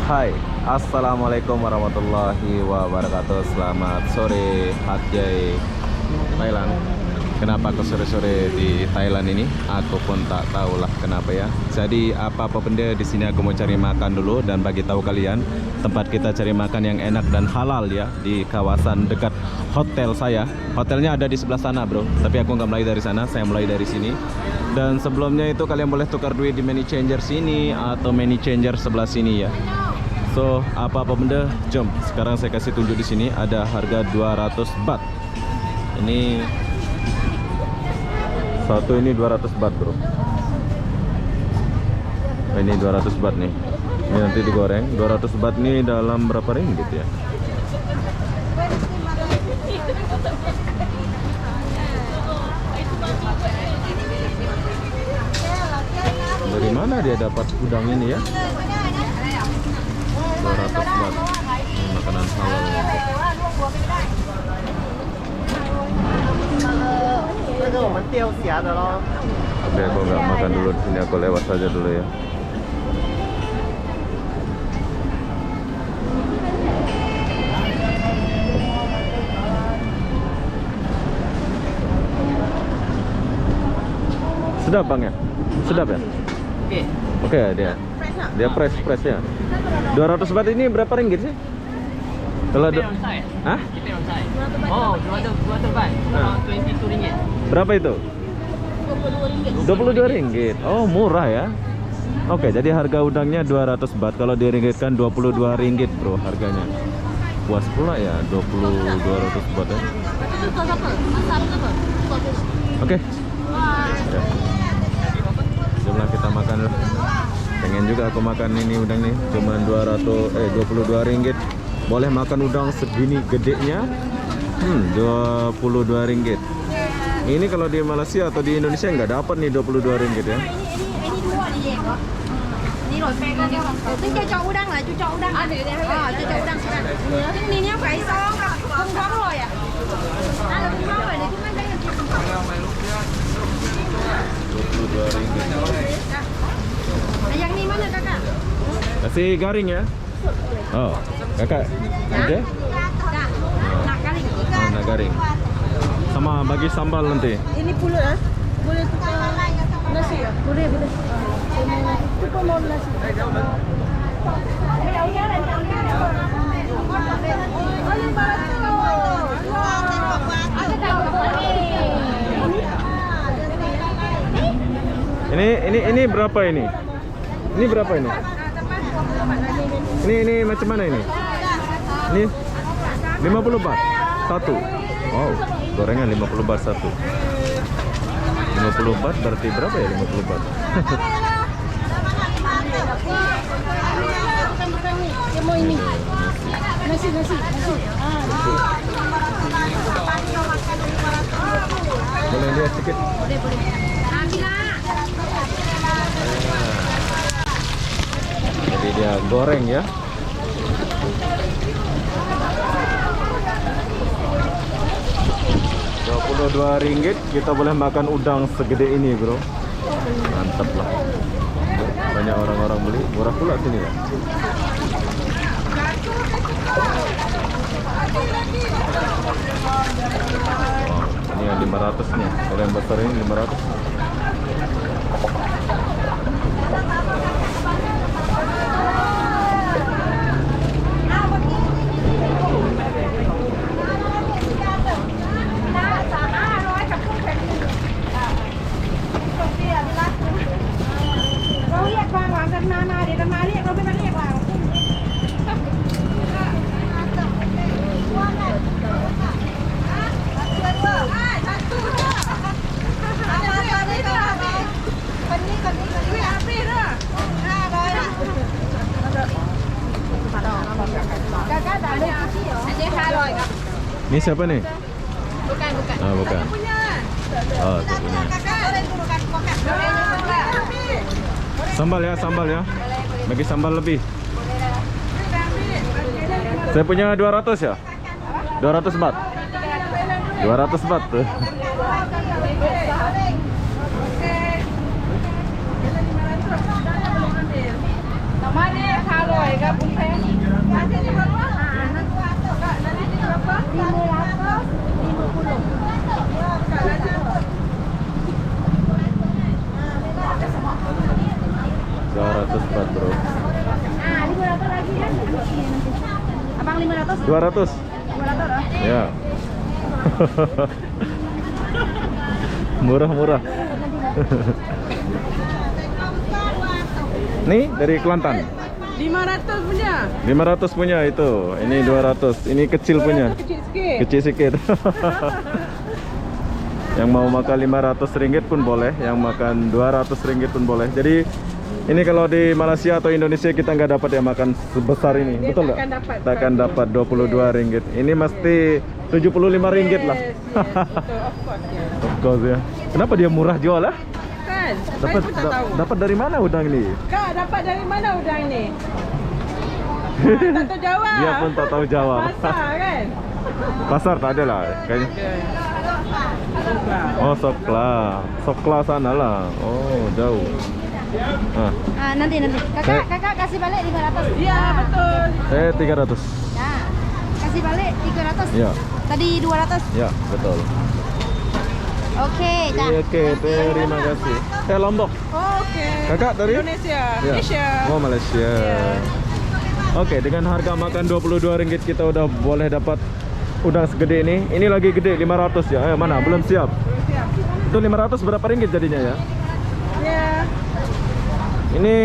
Hai, Assalamualaikum warahmatullahi wabarakatuh. Selamat sore, Hat Yai, Thailand. Kenapa aku sore-sore di Thailand ini? Aku pun tak tahulah kenapa ya. Jadi apa-apa benda di sini aku mau cari makan dulu dan bagi tahu kalian tempat kita cari makan yang enak dan halal ya di kawasan dekat hotel saya. Hotelnya ada di sebelah sana, bro. Tapi aku nggak mulai dari sana, saya mulai dari sini. Dan sebelumnya itu kalian boleh tukar duit di money changer sini atau money changer sebelah sini ya. So, apa-apa benda, jom. Sekarang saya kasih tunjuk di sini ada harga 200 baht. Ini satu ini 200 baht, bro. Ini 200 baht nih. Ini nanti digoreng. 200 baht nih dalam berapa ringgit ya? Dari mana dia dapat udang ini ya? 200 baht. Ini makanan halal ya. Oke, aku nggak makan dulu di sini, aku lewat saja dulu ya. Sedap bang ya? Sedap ya? Oke. Oke, dia fresh ya. 200 baht ini berapa ringgit sih? Kalau hah? Oh, 200 baht. 22 ringgit. Berapa itu? 22 ringgit. Oh, murah ya. Oke, jadi harga udangnya 200 baht. Kalau diringgitkan 22 ringgit, bro, harganya. Puas pula ya, 200 baht ya. Oke. Ya. Jomlah kita makan. Pengen juga aku makan ini udang nih. Cuman 22 ringgit. Boleh makan udang segini gedenya. 22 ringgit. Ini kalau di Malaysia atau di Indonesia nggak dapat nih 22 ringgit ya. Ini dua đi vậy hả? Đi rồi phe con tính cho udang là cho udang. Cho udang sekarang. Ini apa iso? Không có rồi à? Là không có rồi để chúng mình 22 ringgit. Yang ini mana kakak? Kasih garing ya. Oh, kakak. Oke. Nak kali. Nah, garing. Sama bagi sambal nanti. Ini pulut ah? Boleh tukar nasi ya? Boleh. Tukar mau nasi. Ini berapa ini? Ini berapa ini? Ini macam mana ini? Ini 50 baht satu. Wow, gorengan 50 baht satu. 50 baht berarti berapa ya 50 baht? Mau ini. Nasi. Boleh lihat sedikit? Boleh. Jadi dia goreng ya. Rp22 kita boleh makan udang segede ini, bro. Mantap lah. Banyak orang-orang beli, murah pula sini ya. Wow, ini yang 500 nih. Kalau yang besar ini 500. Ini siapa nih? Bukan. Ah, bukan. Oh, itu punya. Sambal ya. Bagi sambal lebih. Saya punya 200 ya? 200 baht. 200 baht tuh. Namanya Haloy, gabung 500 baht bro. Ah, 500 lagi kan? Abang 500? 200. 200 loh. Ya. Murah-murah. Nih dari Kelantan. 500 punya. 500 punya itu. Ini 200. Ini kecil punya. Kecil sikit. Kecil sedikit. Yang mau makan 500 ringgit pun boleh, yang makan 200 ringgit pun boleh. Jadi ini kalau di Malaysia atau Indonesia kita nggak dapat ya makan sebesar ini. Dia Betul nggak? takkan dapat. Tak akan dapat 22 ringgit. Ini mesti 75 ringgit lah. Yes, betul, of course ya. Of course ya. Kenapa dia murah jual lah? Kan? Dapat Saya pun tak tahu. dapat dari mana udang ini? Kak, dapat dari mana udang ni? Tak tahu jawab. Dia pun tak tahu jawab. Pasar kan? Pasar tak ada lah kayaknya. Oh, Sokla. Sokla sana lah. Oh, jauh. Ah, Ah, nanti. Kakak kasih balik 500. Ya, betul. saya 300. Ya. Kasih balik 300. Ya, Tadi 200. ya, betul. Oke, dah. Oke, terima kasih. Lombok. Okey. Kakak dari Indonesia. Ya. Malaysia. Oh, Malaysia. Ya. Oke, dengan harga makan 22 ringgit kita udah boleh dapat udang segede ini. Ini lagi gede 500 ya. Mana? Belum siap. Siap. Itu 500 berapa ringgit jadinya ya? Ya. Ini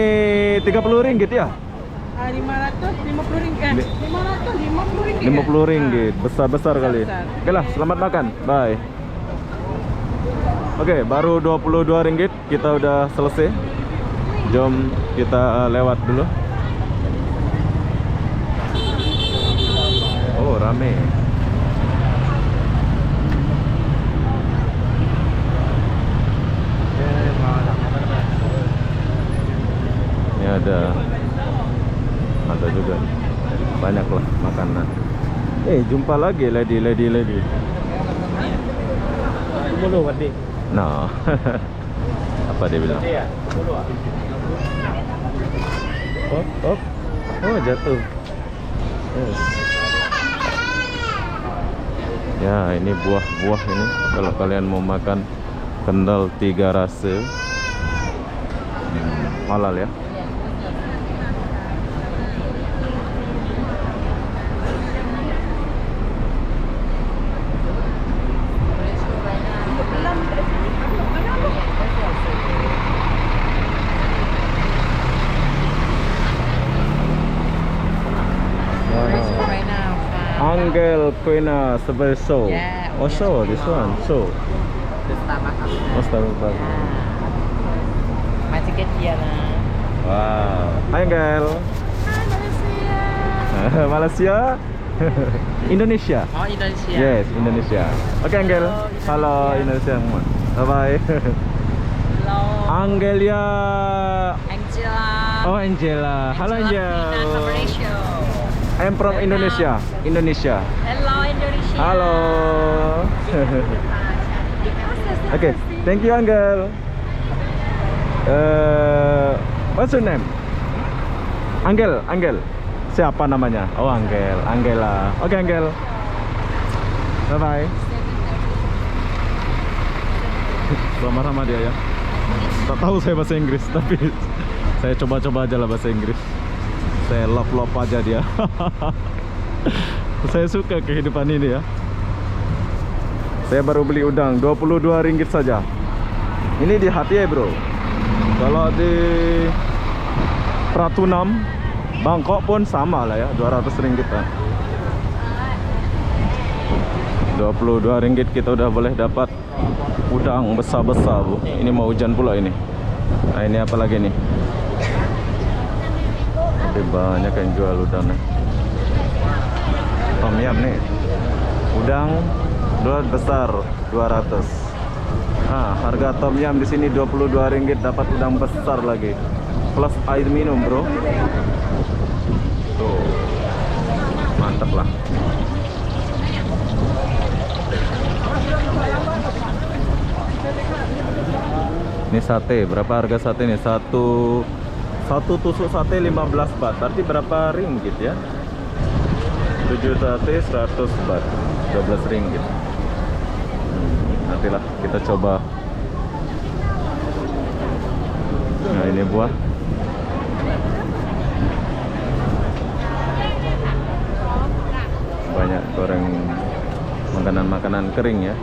30 ringgit ya? 550 ringgit. 550 ringgit. 50 ringgit. Besar-besar kali. Besar. Oke lah, selamat makan. Bye. Oke, baru 22 ringgit kita udah selesai. Jom kita lewat dulu. Oh, rame. Ini ada juga banyak lah makanan. Jumpa lagi lady. Nah, apa dia bilang? Oh, jatuh. Yes. Ya, ini buah-buah ini. Kalau kalian mau makan kendal 3 rasa, halal ya. Right now. Angel Pena Espresso. Yeah, Oh, so this one. So, The Starbucks. oh, Starbucks. Masih kecil lah. Wow. Hai Angel. Malaysia. Indonesia. Oh, Indonesia. Yes, Indonesia. Oke, Angel. Halo Indonesia. Bye bye. Hello. Angelia. Angela. Oh, Angela. Halo Angel. Malaysia. I'm from Indonesia. Indonesia. Hello Indonesia. Halo. Okay, thank you Angel. What's your name? Angel. Siapa namanya? Oh, Angel. Angela. Oke, Angel. Bye bye. Sama-sama dia ya. Tak tahu saya bahasa Inggris, tapi saya coba-coba aja lah bahasa Inggris. Saya love aja dia. Saya suka kehidupan ini ya. Saya baru beli udang 22 ringgit saja. Ini di Hatyai bro. Kalau di Pratunam Bangkok pun sama lah ya, 200 ringgit lah. 22 ringgit kita udah boleh dapat udang besar-besar bu. Ini mau hujan pula ini. Nah, ini apa lagi nih? Tapi banyak yang jual udang nih. Tom yum nih. Udang besar 200. Nah, harga tom yum di sini 22 ringgit dapat udang besar lagi. Plus air minum, bro. Tuh. Mantap lah. Ini sate, berapa harga sate nih? Satu tusuk sate 15 baht. Berarti berapa ringgit ya? 7 sate 100 baht. 12 ringgit. Nantilah kita coba. Nah, ini buah. makanan kering ya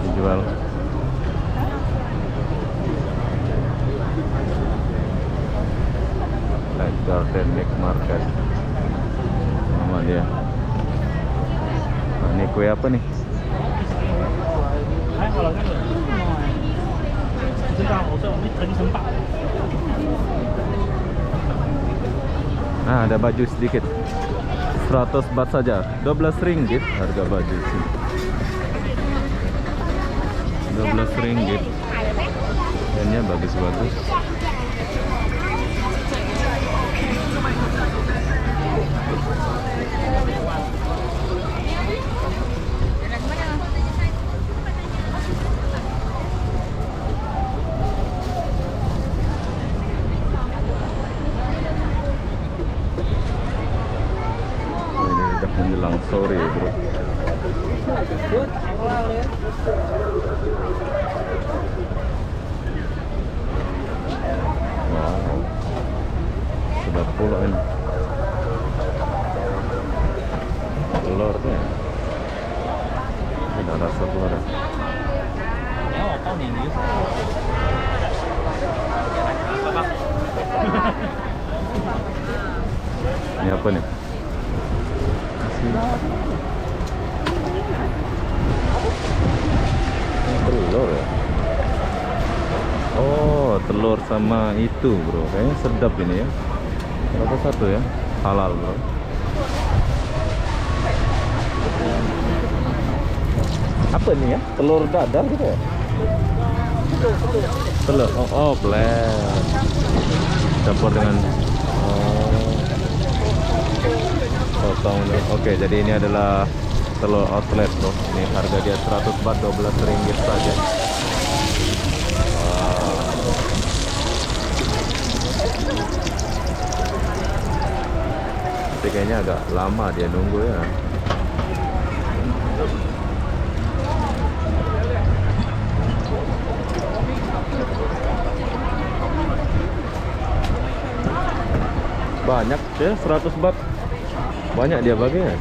dijual. Light Garden Night Market sama dia. Nah, ini kue apa nih? Nah, ada baju sedikit 100 baht saja, 12 ringgit harga baju sih. 12 ringgit. Kayaknya bagus-bagus. Ini udah menjelang sore, bro. Wow, sudah pulang ini. Telur tuh ya. Tidak rasa telur ya. Ini apa nih? Telur ya. Oh, telur sama itu, bro. Kayaknya sedap ini ya. Berapa satu ya? Halal, bro. Apa ini ya? Telur dadar gitu ya? Telur. Oh, blend. Campur dengan potong. Oke, jadi ini adalah telur outlet, bro. Ini harga dia 100 baht, 12 ringgit saja. Tapi kayaknya agak lama dia nunggu ya. Banyak ya, 100 baht. Banyak dia bagi ya.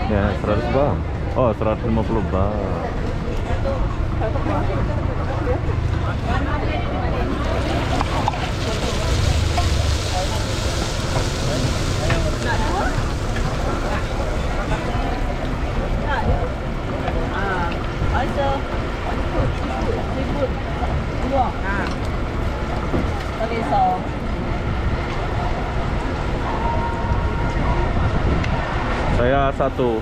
Ya, 100 baht. Oh, 150 baht. Saya satu.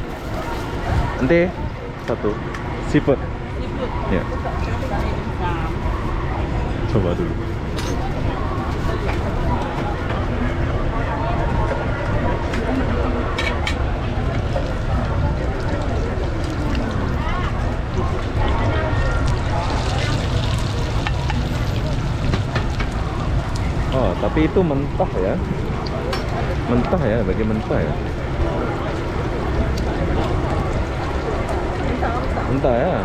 Nanti satu. Seafood. Ya. Coba dulu. Oh, tapi itu mentah ya. Mentah ya, bagi mentah ya. Mentah ya.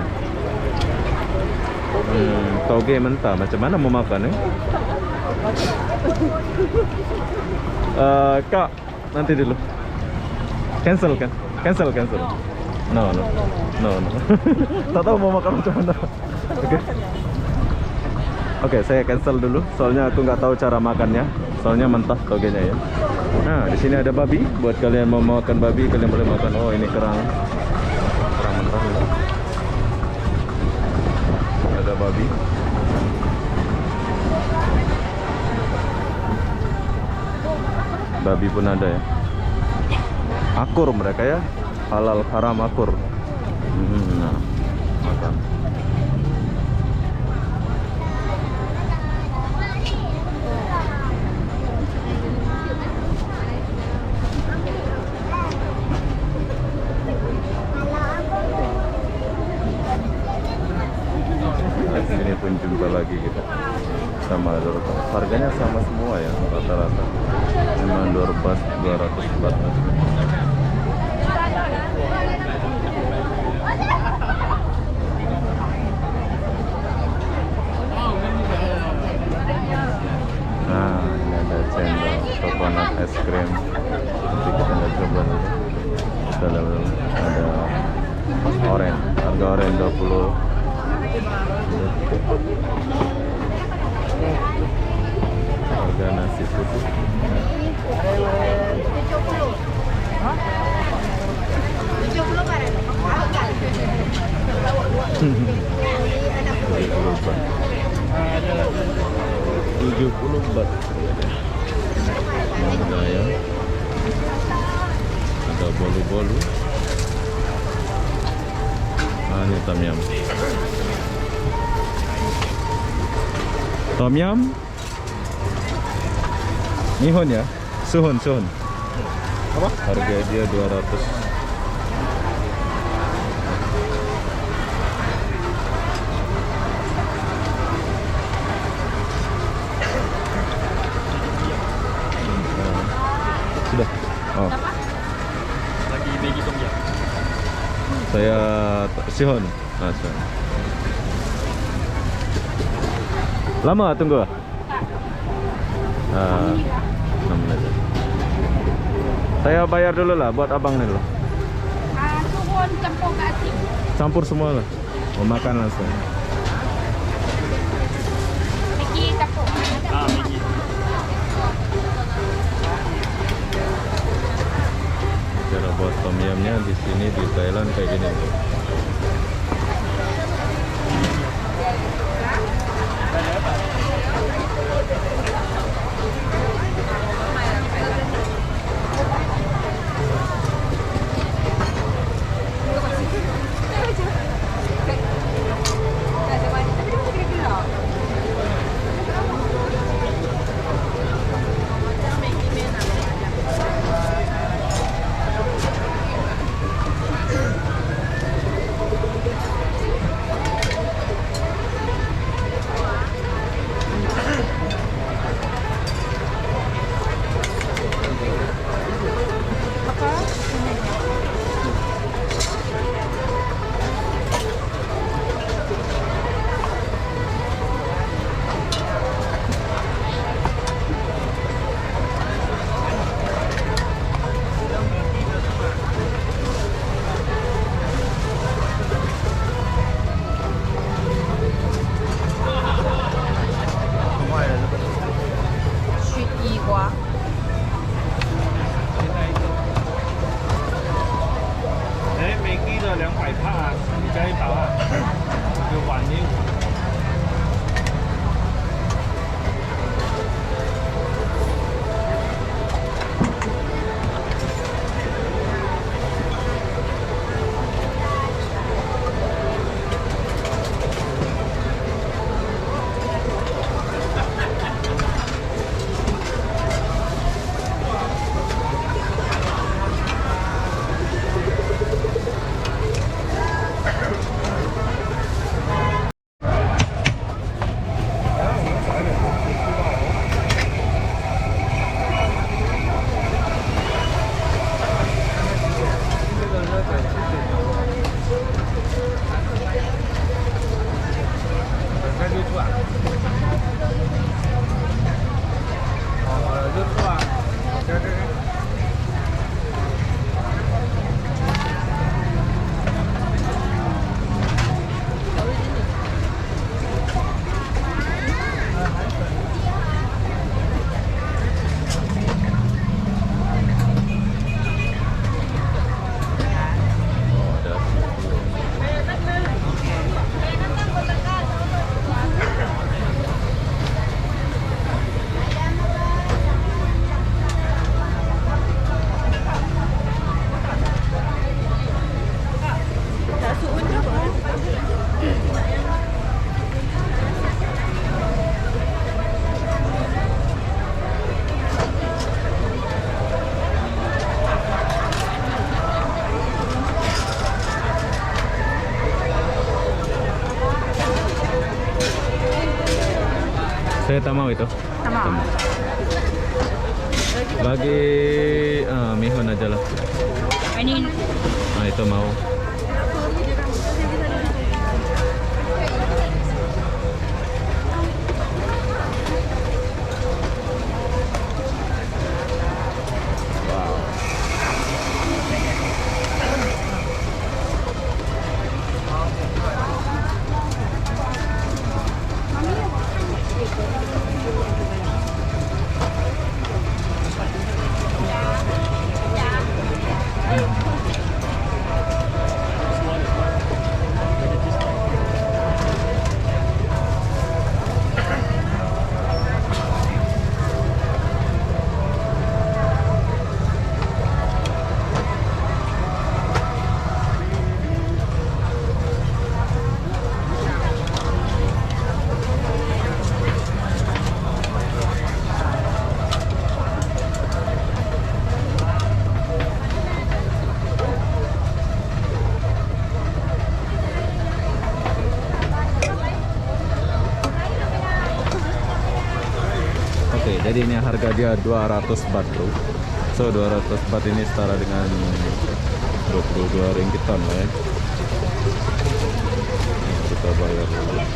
Toge mentah. Macam mana mau makan ya? Kak, nanti dulu. Cancel kan? Cancel. No. Tak tahu mau makan macam mana. Oke, saya cancel dulu. Soalnya aku nggak tahu cara makannya. Soalnya mentah togenya ya. Nah, di sini ada babi. Buat kalian mau makan babi, kalian boleh makan. Oh, ini kerang mentah ya. Ada babi. Babi pun ada ya. Akur mereka ya. Halal haram akur. Nah, makan. Sini pun jumpa lagi kita sama dorba. Harganya sama semua ya, rata-rata 5 baht, 200 baht. Nah, ini ada cendol, coconut es krim. Nanti kita coba dulu. Ada Oren, harga oren 20. Harga nasi putih. 70 barang. 70 baht. Ada ya. Ada bolu-bolu. Ah, ini tom yum. Tom yum. Nihon ya? Suhon. Apa? Harga dia 200. Sudah. Oh. Lagi Maggi Tom Yum. Saya Sihon. Nah, Sihon. Lama tunggu? 6 menit. Saya bayar dulu lah buat abang nih loh. Suwon campur ke asin. Campur semua lah. Mau makan langsung. Maggi campur. Maggi. Cara buat tom yumnya di sini di Thailand kayak gini. Maggi 的200帕，你加一包啊，就碗呢。Saya tak mau itu. Tak mau. Bagi mihun aja lah. Ini Nah itu mau. Wow. Jadi ini harga dia 200 baht bro. So 200 baht ini setara dengan 22 ringgitan lah ya. Kita bayar dulu.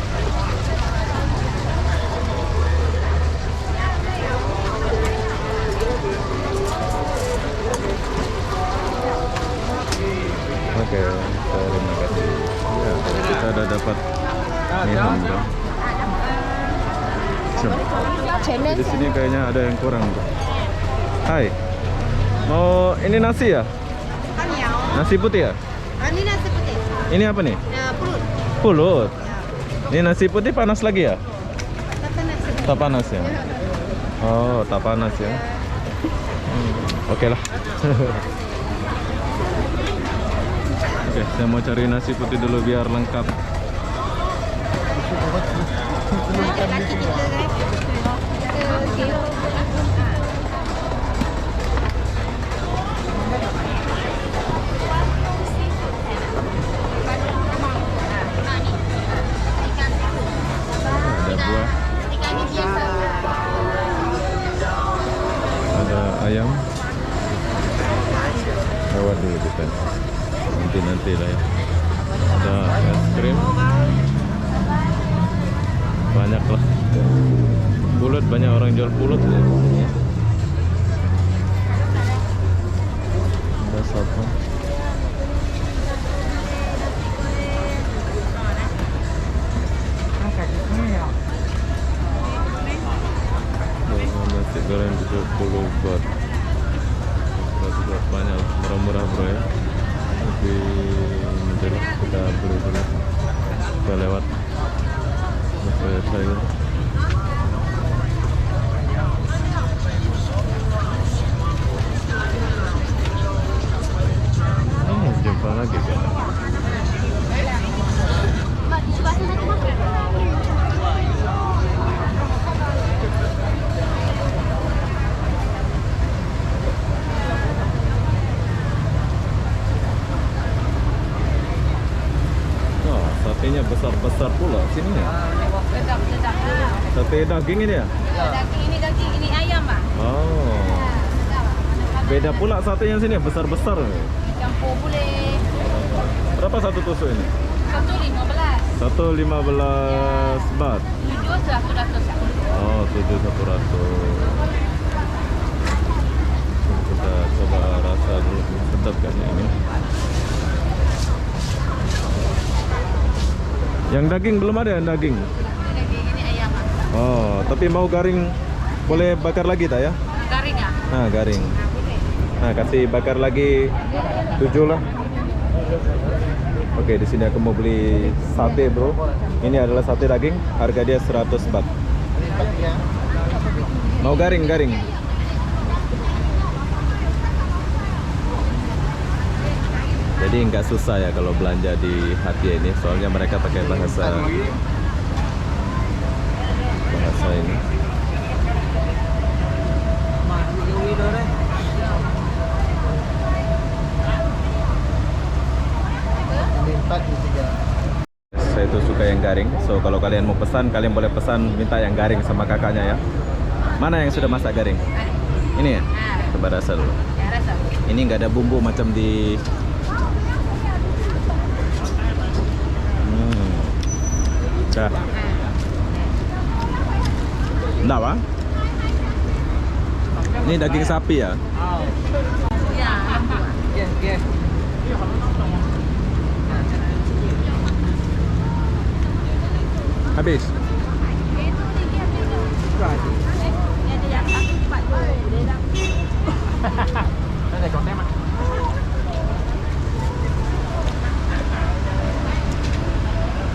Oke, terima kasih. Ya, kita udah dapat mihun bro. Di sini kayaknya ada yang kurang bro. Hai, mau ini nasi ya? Nasi putih ya? Ini nasi putih. Ini apa nih? Pulut. Pulut. Ini nasi putih panas lagi ya? Tak panas ya? Oh, tak panas ya? Oke lah. Oke, saya mau cari nasi putih dulu biar lengkap. Ada buah, ada ayam. Lewat dulu kita. Nanti lah ya. Ada es krim. Banyak lah. Pulut, banyak orang jual pulut ya. Ada satu. Nasi goreng 70 baht. 100 baht banyak, murah-murah bro ya. Tapi nanti kita beli dulu. Kita lewat sayur. Jumpa lagi kan. Oh, satenya besar-besar pula sininya. Sate daging ini ya? Daging ini ayam pak. Oh. Beda pula satenya sini besar-besar. Campur boleh. Berapa satu tusuk ini? 1.15. 1.15 baht. 7.100. Oh, 7.100. Kita coba rasa dulu, sedap kan ini. Yang daging belum ada, yang daging. Daging ini ayam pak. Oh, tapi mau garing boleh bakar lagi tak ya? Garing ya? Nah, garing. Nah, kasih bakar lagi 7 lah. Oke, di sini aku mau beli sate, bro. Ini adalah sate daging, harga dia 100 baht. Mau garing. Jadi nggak susah ya kalau belanja di Hatyai ini, soalnya mereka pakai bahasa ini. Saya itu suka yang garing. So kalau kalian mau pesan, kalian boleh pesan minta yang garing sama kakaknya ya. Mana yang sudah masak garing? Ini ya? Coba rasa dulu. Ya, rasa. Ini nggak ada bumbu macam di dah. Enggak, Bang? Ini daging sapi ya? Ya, Habis.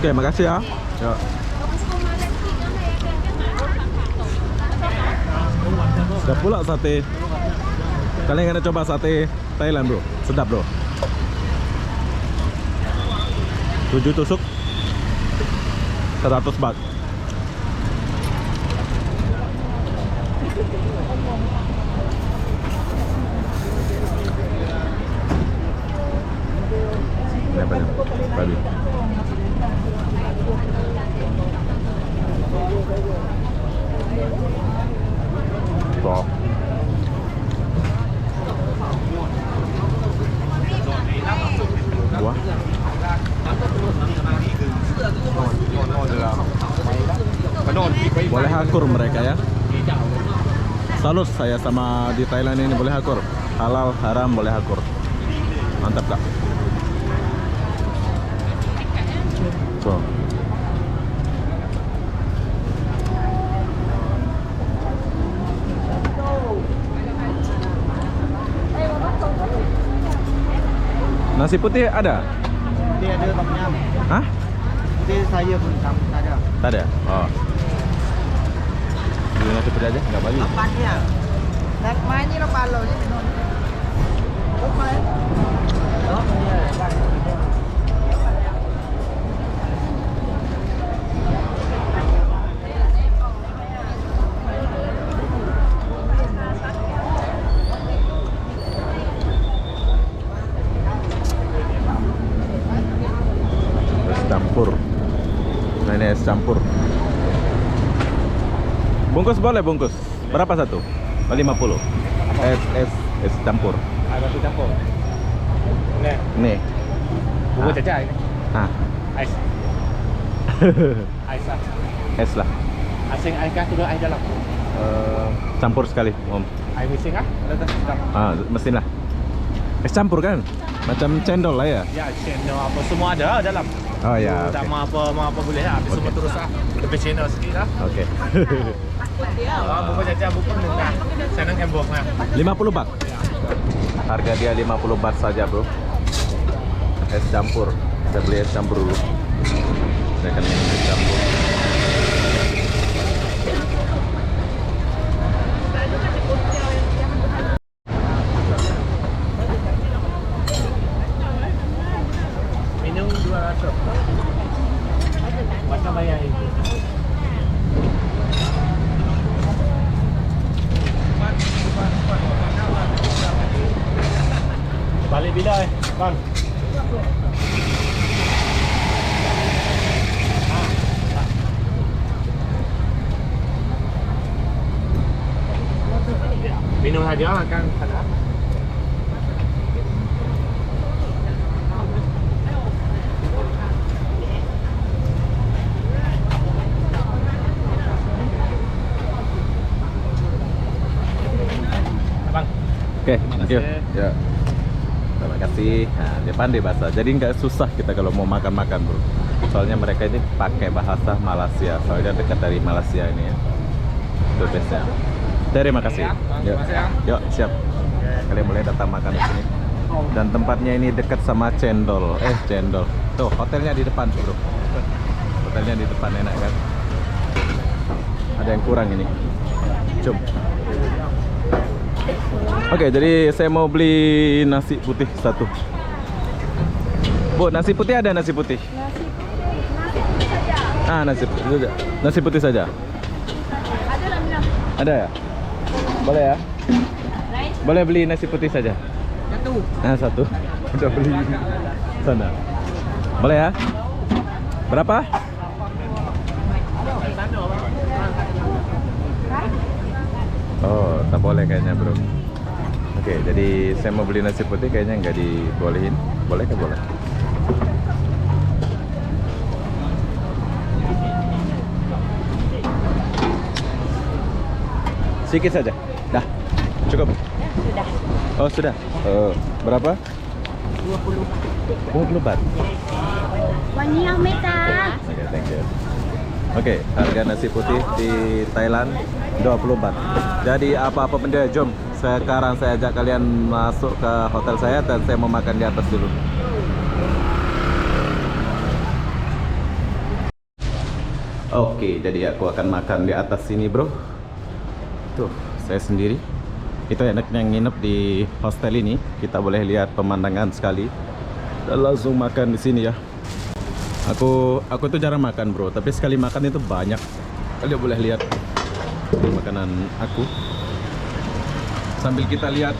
Oke, makasih ya. Ya. Sudah pula sate. Kalian kena coba sate Thailand, bro. Sedap, bro. 7 tusuk 100 baht. Ini apa nih? Babi. Wow. Wah. Boleh akur mereka ya. Salut saya sama di Thailand ini, boleh akur. Halal, haram boleh akur. Mantap kak. So. Nasi putih ada? Dia ada bapaknya. Hah? Dia saya pun tak ada. Tak ada? Oh. Beli nasi putih aja, nggak bagi. Bapaknya. đặt mai như nó ba lô chứ mình lúc mai Đó, Es campur. Nah ini es campur. Bungkus boleh bungkus. Berapa satu? 50. Es campur. Ada tu campur. Ni, Nih. bubur Ah. cacai ni. Ah, Ais. Ais lah. es lah. Asing ais kah tu ais dalam. Campur sekali, Om. Ais mesin kah? Ada tak? Tak. Ah, mesin lah. Es campur kan? Macam cendol lah ya. Ya, channel apa semua ada dalam. Oh ya. Tak Oke. mau apa boleh lah. Habis semua terus lah. Lebih channel sikit lah. Oke. Bubur cacai bubur ni lah. Senang embok lah. 50 baht. Harga dia 50 baht saja, Bro. Es campur. Saya beli es campur dulu. Saya akan minum es campur. Minum 200. Macam bayar itu. Balik bila Bang? Minum saja makan sana. Bang. Oke, thank you. Ya. Terima kasih. Nah, dia pandai bahasa. Jadi nggak susah kita kalau mau makan-makan, Bro. Soalnya mereka ini pakai bahasa Malaysia. Soalnya dekat dari Malaysia ini ya. Itu best-nya. Terima kasih. Yuk, yuk siap. Kalian boleh datang makan di sini. Dan tempatnya ini dekat sama cendol. Cendol. Tuh, hotelnya di depan, Bro. Hotelnya di depan, enak kan? Ada yang kurang ini. Cum. Oke, jadi saya mau beli nasi putih satu. Bu, nasi putih ada nasi putih? Nasi putih saja. Nasi putih saja. Ada ya? Boleh ya? Boleh beli nasi putih saja. Satu. Udah beli sana. Boleh ya? Berapa? Oh, tak boleh kayaknya, Bro. Oke, jadi saya mau beli nasi putih kayaknya nggak dibolehin. Boleh ke boleh? Sedikit saja. Dah. Cukup. Sudah. Oh, sudah. Berapa? 20 baht. Banyak meta. Oke, thank you. Oke, harga nasi putih di Thailand 20 baht. Jadi apa-apa benda, jom. Sekarang saya ajak kalian masuk ke hotel saya dan saya mau makan di atas dulu. Oke, jadi aku akan makan di atas sini, Bro. Tuh, saya sendiri. Itu enaknya nginep di hostel ini. Kita boleh lihat pemandangan sekali. Dan langsung makan di sini ya. Aku tuh jarang makan, Bro, tapi sekali makan itu banyak. Kalian boleh lihat ini makanan aku. Sambil kita lihat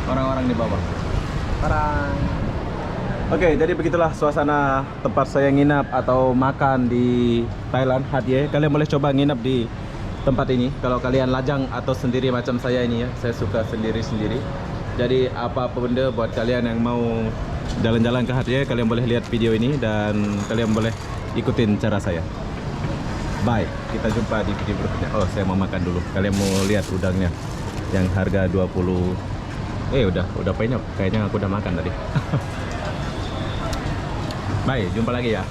orang-orang di bawah. Parang. Oke, jadi begitulah suasana tempat saya nginap atau makan di Thailand, Hat Yai. Kalian boleh coba nginap di tempat ini. Kalau kalian lajang atau sendiri macam saya ini ya, saya suka sendiri-sendiri. Jadi apa-apa benda buat kalian yang mau jalan-jalan ke Hat Yai, kalian boleh lihat video ini dan kalian boleh ikutin cara saya. Bye, kita jumpa di video berikutnya. Oh, saya mau makan dulu. Kalian mau lihat udangnya yang harga 20. Udah banyak. Kayaknya aku udah makan tadi. Bye, jumpa lagi ya.